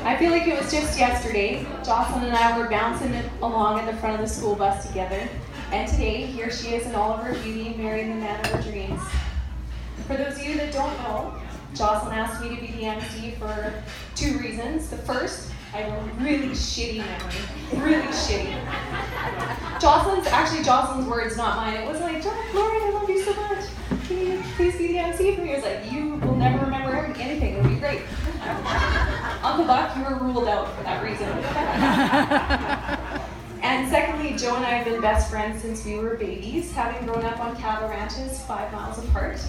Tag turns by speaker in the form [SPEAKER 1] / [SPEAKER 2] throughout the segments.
[SPEAKER 1] I feel like it was just yesterday. Jocelyn and I were bouncing along in the front of the school bus together. And today, here she is in all of her beauty, marrying the man of her dreams. For those of you that don't know, Jocelyn asked me to be the MC for 2 reasons. The first, I have a really shitty memory. Really shitty. Jocelyn's words, not mine. It wasn't like, Lauren, I love you so much. Can you please be the MC for me? It was like, you will never remember anything. It'll be great. Uncle Buck, you were ruled out for that reason. And secondly, Joe and I have been best friends since we were babies, having grown up on cattle ranches 5 miles apart.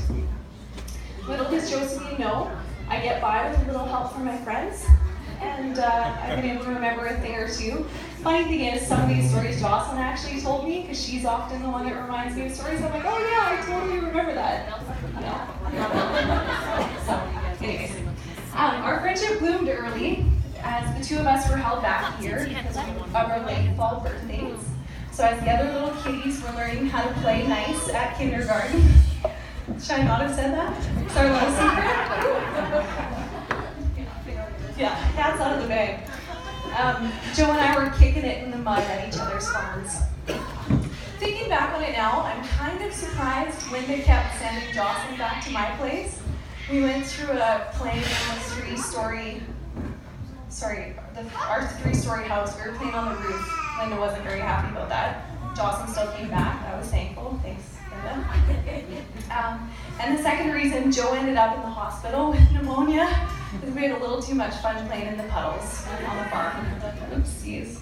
[SPEAKER 1] Little does Jocelyn know, I get by with a little help from my friends, and I've been able to remember a thing or two. Funny thing is, some of these stories Jocelyn actually told me, because she's often the one that reminds me of stories. I'm like, oh yeah, I totally remember that. So, anyways, our friendship bloomed early, as the 2 of us were held back here because of our late fall birthdays. So as the other little kitties were learning how to play nice at kindergarten, should I not have said that? It's our little secret. Yeah, cat's out of the bag. Joe and I were kicking it in the mud at each other's farms. Thinking back on it now, I'm kind of surprised Linda kept sending Jocelyn back to my place. We went through a plane in a 3-story, our 3-story house. We were playing on the roof. Linda wasn't very happy about that. Jocelyn still came back. I was thankful. Thanks, Linda. And the second reason Joe ended up in the hospital with pneumonia is we had a little too much fun playing in the puddles on the farm. Oopsies.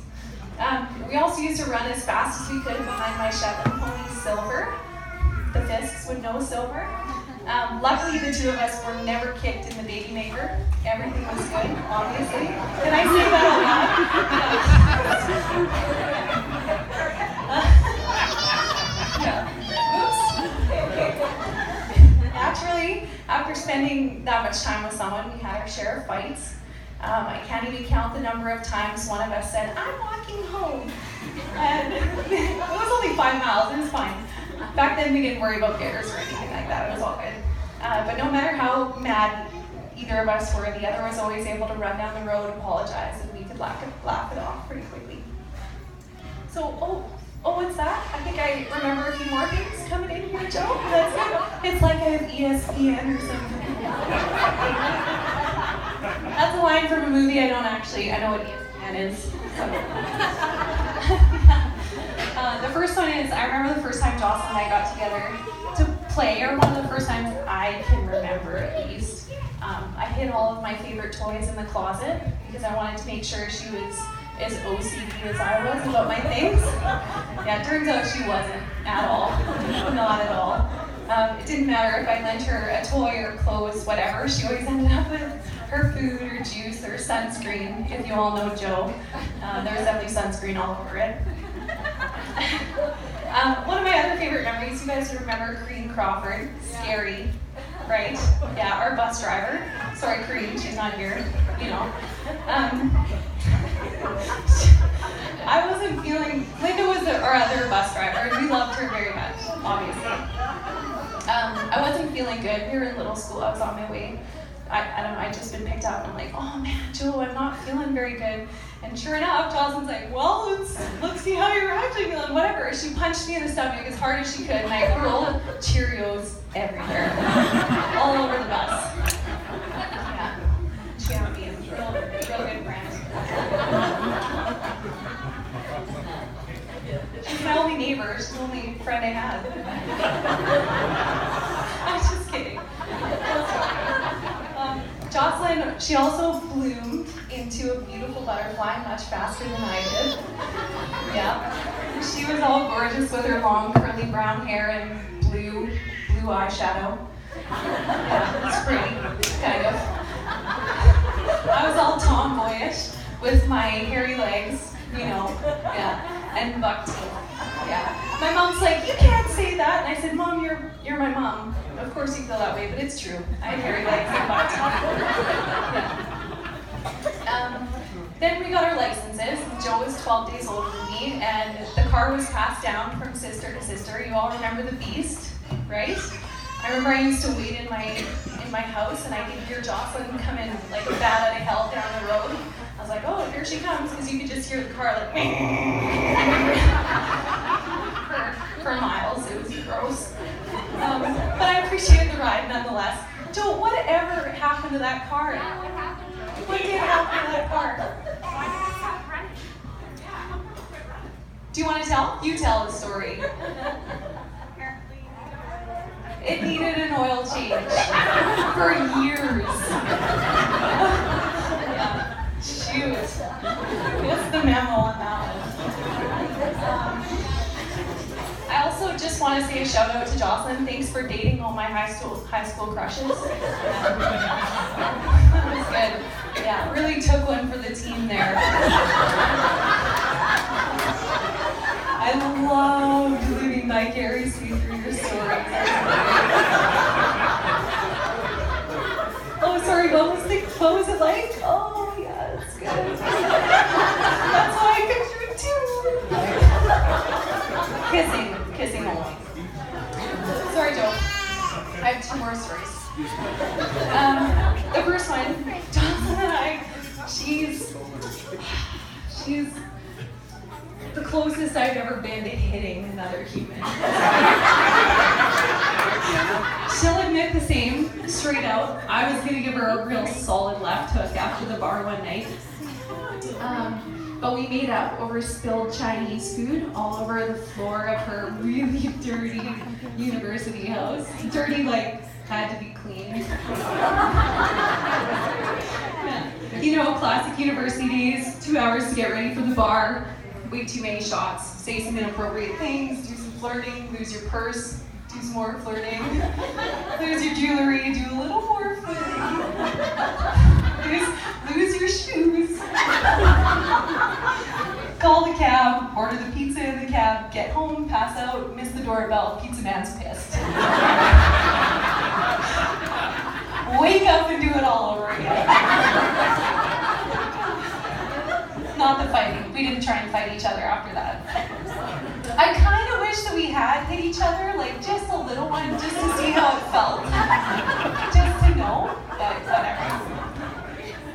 [SPEAKER 1] We also used to run as fast as we could behind my Shetland pony, Silver. The Fisks would know Silver. Luckily, the 2 of us were never kicked in the baby maker. Everything was good, obviously. Did I say that out loud? Oops. Naturally, after spending that much time with someone, we had our share of fights. I can't even count the number of times one of us said, "I'm walking home." And it was only 5 miles, it was fine. Back then, we didn't worry about bitters or anything like that. It was all good. But no matter how mad either of us were, the other was always able to run down the road, apologize, and we could laugh it off pretty quickly. So, what's that? I think I remember a few more things coming in here, Joe. It's like I have ESPN or something. That's a line from a movie I know what ESPN is. So. The first one is, I remember the first time Jocelyn and I got together to play, or one of the first times I can remember at least. I hid all of my favorite toys in the closet because I wanted to make sure she was as OCD as I was about my things. Yeah, it turns out she wasn't at all. Not at all. It didn't matter if I lent her a toy or clothes, whatever. She always ended up with her food or juice or sunscreen. If you all know Joe, there's definitely sunscreen all over it. One of my other favorite memories, you guys remember Crean Crawford, scary, right? Yeah, our bus driver. Sorry, Crean, she's not here, you know. I wasn't feeling, Linda was our other bus driver, and we loved her very much, obviously. I wasn't feeling good. We were in little school, I was on my way. I don't know, I'd just been picked up, and I'm like, oh man, Joe, I'm not feeling very good. And sure enough, Jocelyn's like, well, let's see how you're actually feeling, whatever. She punched me in the stomach as hard as she could, and I hurled Cheerios everywhere, all over the bus. Yeah, Champion, real good brand. She's my only neighbor, she's the only friend I had. I'm just kidding. Jocelyn, she also bloomed into a beautiful butterfly much faster than I did. Yeah. She was all gorgeous with her long curly brown hair and blue eyeshadow. Yeah, it's pretty, kind of. I was all tomboyish with my hairy legs, you know, yeah, and buck teeth. Yeah. My mom's like, you can't say that. And I said, Mom, you're my mom. Of course you feel that way, but it's true. I have hairy legs and buck teeth. Yeah. Then we got our licenses. Joe was 12 days older than me, and the car was passed down from sister to sister. You all remember the Beast, right? I remember I used to wait in my house, and I could hear Jocelyn come in like a bat out of hell down the road for miles. It was gross. But I appreciated the ride nonetheless. Joe, whatever happened to that car? What did happen to that car? Do you want to tell? You tell the story. It needed an oil change for years. Yeah. Shoot. What's the memo on that one? I also just want to say a shout out to Jocelyn. Thanks for dating all my high school crushes. That was good. Yeah, really took one for the team there. I loved living vicariously through your story. Oh, sorry, what was it like? Oh, yeah, it's good. That's how I picture it too. Kissing only. Sorry, Joe. I have 2 more stories. The first one, Jocelyn and I, she's the closest I've ever been to hitting another human. She'll admit the same, straight out. I was gonna give her a real solid left hook after the bar one night. But we made up over spilled Chinese food all over the floor of her really dirty university house. Dirty, like, had to be clean. Yeah. You know, classic university days, 2 hours to get ready for the bar, way too many shots, say some inappropriate things, do some flirting, lose your purse, do some more flirting, lose your jewelry, do a little more flirting, lose your shoes, call the cab, order the pizza in the cab, get home, pass out, miss the doorbell, pizza man's pissed. Wake up and do it all over again. Not the fighting. We didn't try and fight each other after that. I kind of wish that we had hit each other, like just a little one, just to see how it felt. Just to know, but whatever.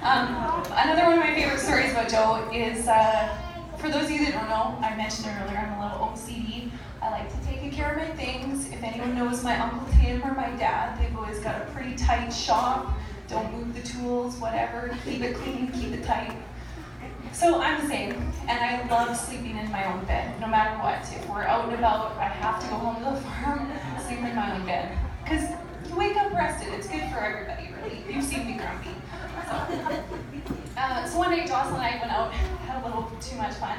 [SPEAKER 1] Another one of my favorite stories about Joe is, for those of you that don't know, I mentioned earlier, I'm a little OCD. I like to take care of my things. If anyone knows my Uncle Tim or my dad, they've always got a pretty tight shop. Don't move the tools, whatever. Keep it clean, keep it tight. So I'm the same, and I love sleeping in my own bed, no matter what. If we're out and about, I have to go home to the farm, sleep in my own bed. Because you wake up rested. It's good for everybody, really. You've seen me grumpy. So one night, Jocelyn and I went out, had a little too much fun.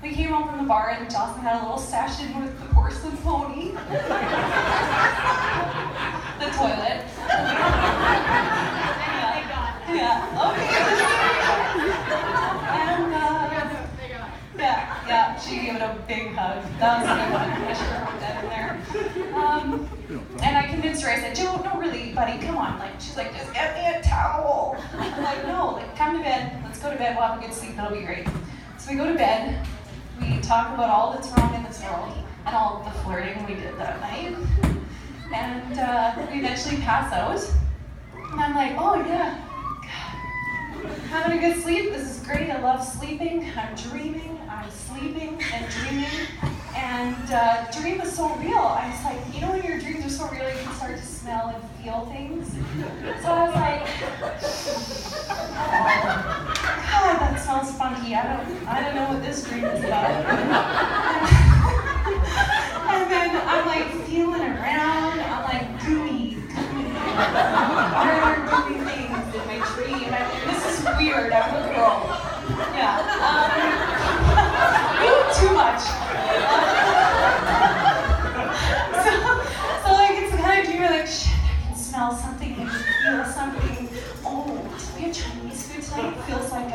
[SPEAKER 1] We came home from the bar, and Jocelyn had a little session with the porcelain pony. The toilet. Yeah, okay. Yeah, she gave it a big hug. That was a good one. I should have put that in there. And I convinced her, I said, Joe, no, really, buddy, come on. Like, she's like, just get me a towel. I'm like, no, like, come to bed. Let's go to bed. We'll have a good sleep. It'll be great. So we go to bed. We talk about all that's wrong in this world and all the flirting we did that night. And we eventually pass out. And I'm like, oh, yeah. Having a good sleep. This is great. I love sleeping. I'm dreaming. I'm sleeping and dreaming. And dream is so real. I was like, you know when your dreams are so real, you can start to smell and feel things? So I was like, God, that smells funky. I don't know what this dream is about. And then I'm like feeling around. I'm like, gooey. There are gooey things in my dream. This is weird. I'm a girl. Yeah. Too much. So like it's the kind of dream where like, shit, I can smell something, I can feel something. Oh, did we have Chinese food tonight? It feels like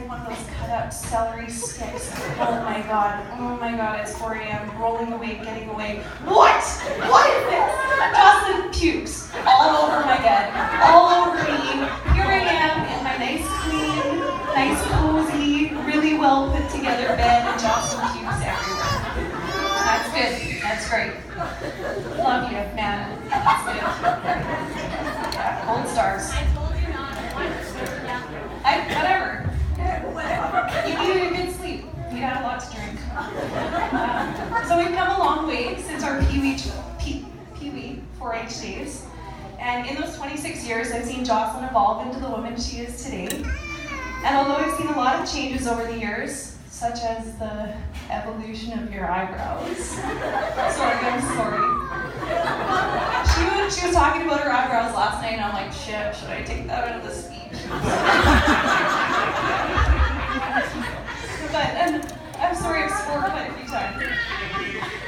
[SPEAKER 1] one of those cut up celery sticks. Oh my god, it's 4 a.m. Rolling away, getting away. What is this? Jocelyn pukes all over my bed, all over me. Here I am in my nice clean, nice cozy, really well put together bed, and Jocelyn pukes everywhere. That's good. That's great. Love you, man. That's good. Yeah, gold stars. Whatever. You Jocelyn evolve into the woman she is today. And although I've seen a lot of changes over the years, such as the evolution of your eyebrows. Sorry, I'm sorry. She was talking about her eyebrows last night, and I'm like, shit, should I take that out of the speech? And I'm sorry, I've swore quite a few times.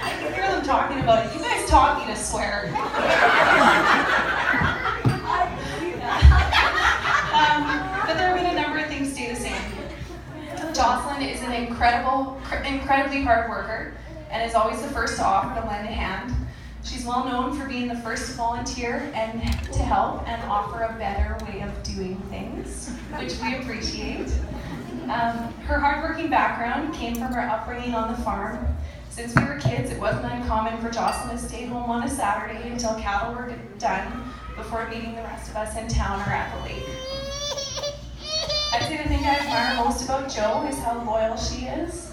[SPEAKER 1] I can hear them talking about it. You guys taught me to swear. But there have been a number of things stay the same. Jocelyn is an incredibly hard worker and is always the first to offer to lend a hand. She's well known for being the first to volunteer and to help and offer a better way of doing things, which we appreciate. Her hardworking background came from her upbringing on the farm. Since we were kids, it wasn't uncommon for Jocelyn to stay home on a Saturday until cattle were done before meeting the rest of us in town or at the lake. I'd say the thing I admire most about Jo is how loyal she is.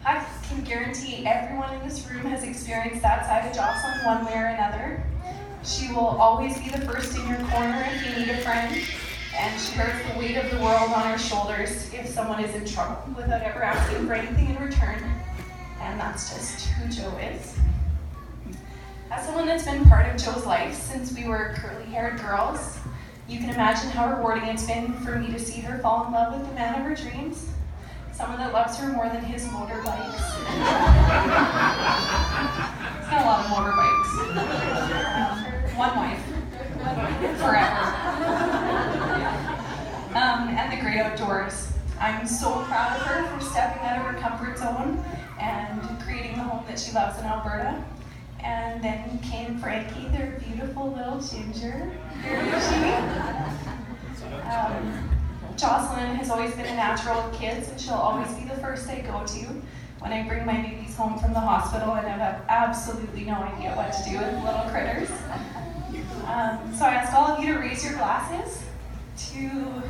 [SPEAKER 1] I can guarantee everyone in this room has experienced that side of Jocelyn one way or another. She will always be the first in your corner if you need a friend, and she bears the weight of the world on her shoulders if someone is in trouble without ever asking for anything in return, and that's just who Jo is. As someone that's been part of Jo's life since we were curly-haired girls, you can imagine how rewarding it's been for me to see her fall in love with the man of her dreams, someone that loves her more than his motorbikes. He's got a lot of motorbikes. One wife. Forever. And the great outdoors. I'm so proud of her for stepping out of her comfort zone and creating the home that she loves in Alberta. And then came Frankie, their beautiful little ginger. Here is she. Jocelyn has always been a natural with kids, and she'll always be the first I go to when I bring my babies home from the hospital and I have absolutely no idea what to do with little critters. So I ask all of you to raise your glasses to,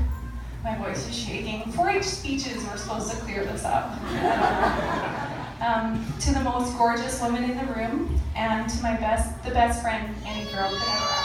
[SPEAKER 1] my voice is shaking, 4-H speeches, we're supposed to clear this up. To the most gorgeous woman in the room, and to the best friend any girl could ever